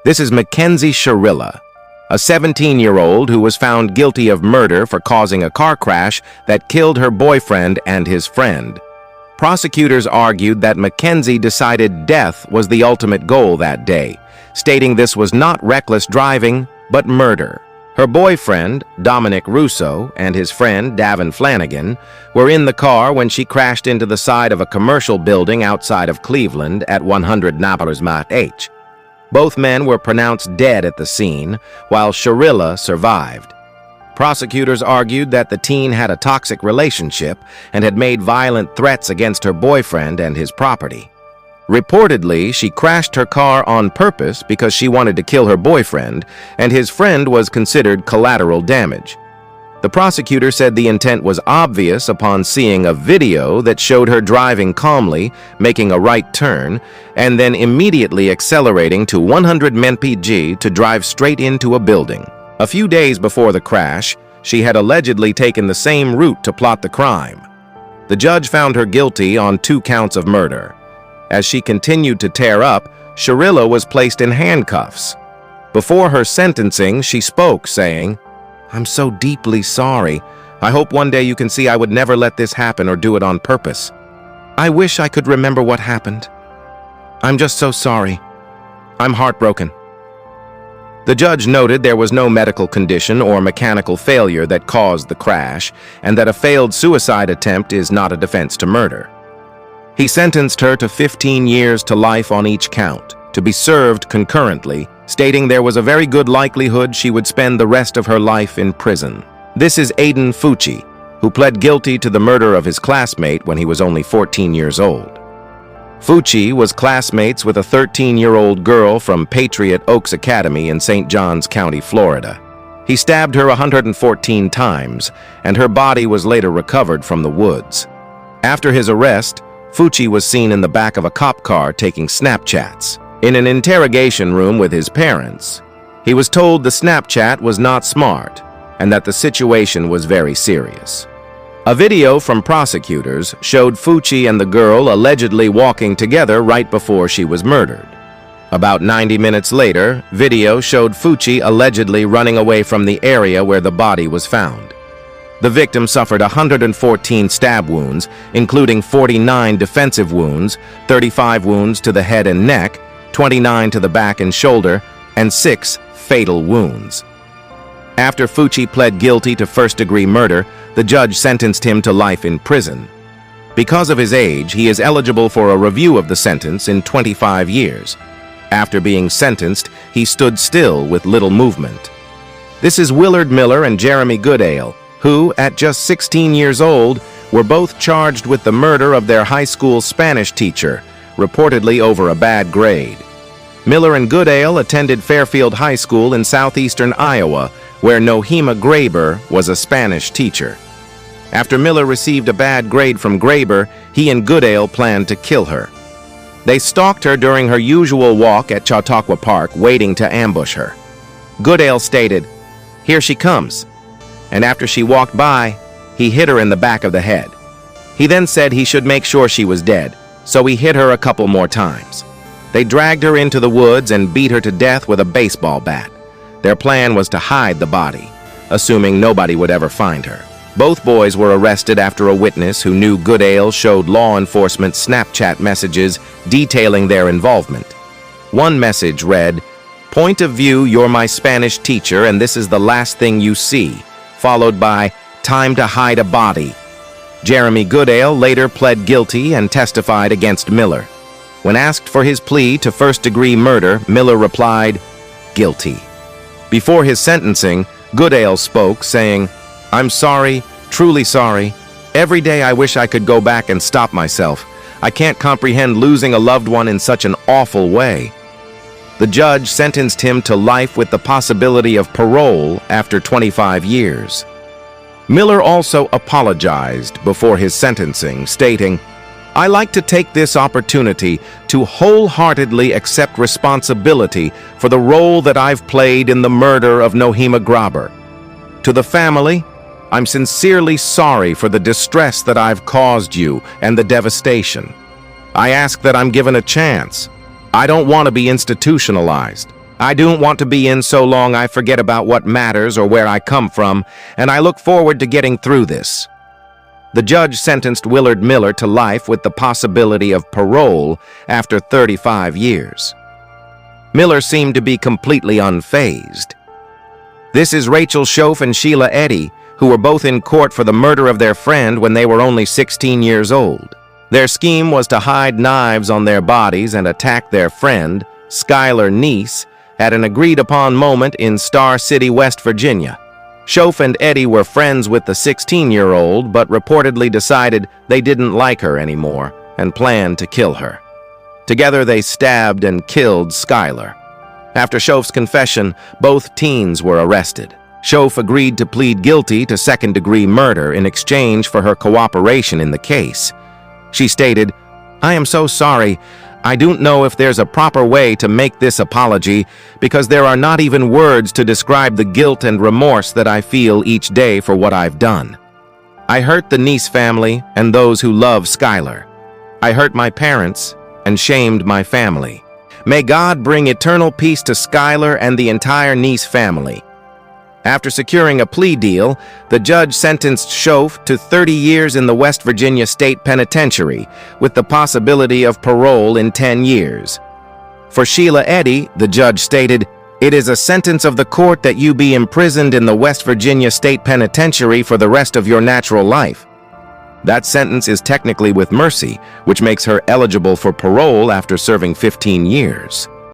This is McKenzie Shurilla, a 17-year-old who was found guilty of murder for causing a car crash that killed her boyfriend and his friend. Prosecutors argued that McKenzie decided death was the ultimate goal that day, stating this was not reckless driving, but murder. Her boyfriend, Dominic Russo, and his friend, Davin Flanagan, were in the car when she crashed into the side of a commercial building outside of Cleveland at 100 Naples H. Both men were pronounced dead at the scene, while Shurilla survived. Prosecutors argued that the teen had a toxic relationship and had made violent threats against her boyfriend and his property. Reportedly, she crashed her car on purpose because she wanted to kill her boyfriend, and his friend was considered collateral damage. The prosecutor said the intent was obvious upon seeing a video that showed her driving calmly, making a right turn, and then immediately accelerating to 100 mpg to drive straight into a building. A few days before the crash, she had allegedly taken the same route to plot the crime. The judge found her guilty on 2 counts of murder. As she continued to tear up, Shurilla was placed in handcuffs. Before her sentencing, she spoke, saying, "I'm so deeply sorry. I hope one day you can see I would never let this happen or do it on purpose. I wish I could remember what happened. I'm just so sorry. I'm heartbroken." The judge noted there was no medical condition or mechanical failure that caused the crash, and that a failed suicide attempt is not a defense to murder. He sentenced her to 15 years to life on each count, to be served concurrently, stating there was a very good likelihood she would spend the rest of her life in prison. This is Aiden Fucci, who pled guilty to the murder of his classmate when he was only 14 years old. Fucci was classmates with a 13-year-old girl from Patriot Oaks Academy in St. Johns County, Florida. He stabbed her 114 times, and her body was later recovered from the woods. After his arrest, Fucci was seen in the back of a cop car taking Snapchats. In an interrogation room with his parents, he was told the Snapchat was not smart and that the situation was very serious. A video from prosecutors showed Fucci and the girl allegedly walking together right before she was murdered. About 90 minutes later, video showed Fucci allegedly running away from the area where the body was found. The victim suffered 114 stab wounds, including 49 defensive wounds, 35 wounds to the head and neck, 29 to the back and shoulder, and 6 fatal wounds. After Fucci pled guilty to first-degree murder, the judge sentenced him to life in prison. Because of his age, he is eligible for a review of the sentence in 25 years. After being sentenced, he stood still with little movement. This is Willard Miller and Jeremy Goodale, who, at just 16 years old, were both charged with the murder of their high school Spanish teacher, reportedly over a bad grade. Miller and Goodale attended Fairfield High School in southeastern Iowa, where Nohema Graber was a Spanish teacher. After Miller received a bad grade from Graber, he and Goodale planned to kill her. They stalked her during her usual walk at Chautauqua Park, waiting to ambush her. Goodale stated, "Here she comes." And after she walked by, he hit her in the back of the head. He then said he should make sure she was dead, so he hit her a couple more times. They dragged her into the woods and beat her to death with a baseball bat. Their plan was to hide the body, assuming nobody would ever find her. Both boys were arrested after a witness who knew Goodale showed law enforcement Snapchat messages detailing their involvement. One message read, "Point of view, you're my Spanish teacher and this is the last thing you see," followed by, "Time to hide a body." Jeremy Goodale later pled guilty and testified against Miller. When asked for his plea to first-degree murder, Miller replied, "Guilty." Before his sentencing, Goodale spoke, saying, "I'm sorry, truly sorry. Every day I wish I could go back and stop myself. I can't comprehend losing a loved one in such an awful way." The judge sentenced him to life with the possibility of parole after 25 years. Miller also apologized before his sentencing, stating, "I like to take this opportunity to wholeheartedly accept responsibility for the role that I've played in the murder of Nohema Graber. To the family, I'm sincerely sorry for the distress that I've caused you and the devastation. I ask that I'm given a chance. I don't want to be institutionalized. I don't want to be in so long I forget about what matters or where I come from, and I look forward to getting through this." The judge sentenced Willard Miller to life with the possibility of parole after 35 years. Miller seemed to be completely unfazed. This is Rachel Shoaf and Sheila Eddy, who were both in court for the murder of their friend when they were only 16 years old. Their scheme was to hide knives on their bodies and attack their friend, Skylar Neese, at an agreed-upon moment in Star City, West Virginia. Shoaf and Eddy were friends with the 16-year-old, but reportedly decided they didn't like her anymore and planned to kill her. Together, they stabbed and killed Skylar. After Shoaf's confession, both teens were arrested. Shoaf agreed to plead guilty to second-degree murder in exchange for her cooperation in the case. She stated, "I am so sorry. I don't know if there's a proper way to make this apology because there are not even words to describe the guilt and remorse that I feel each day for what I've done. I hurt the Neese family and those who love Skylar. I hurt my parents and shamed my family. May God bring eternal peace to Skylar and the entire Neese family." After securing a plea deal, the judge sentenced Shoaf to 30 years in the West Virginia State Penitentiary, with the possibility of parole in 10 years. For Sheila Eddy, the judge stated, "It is a sentence of the court that you be imprisoned in the West Virginia State Penitentiary for the rest of your natural life." That sentence is technically with mercy, which makes her eligible for parole after serving 15 years.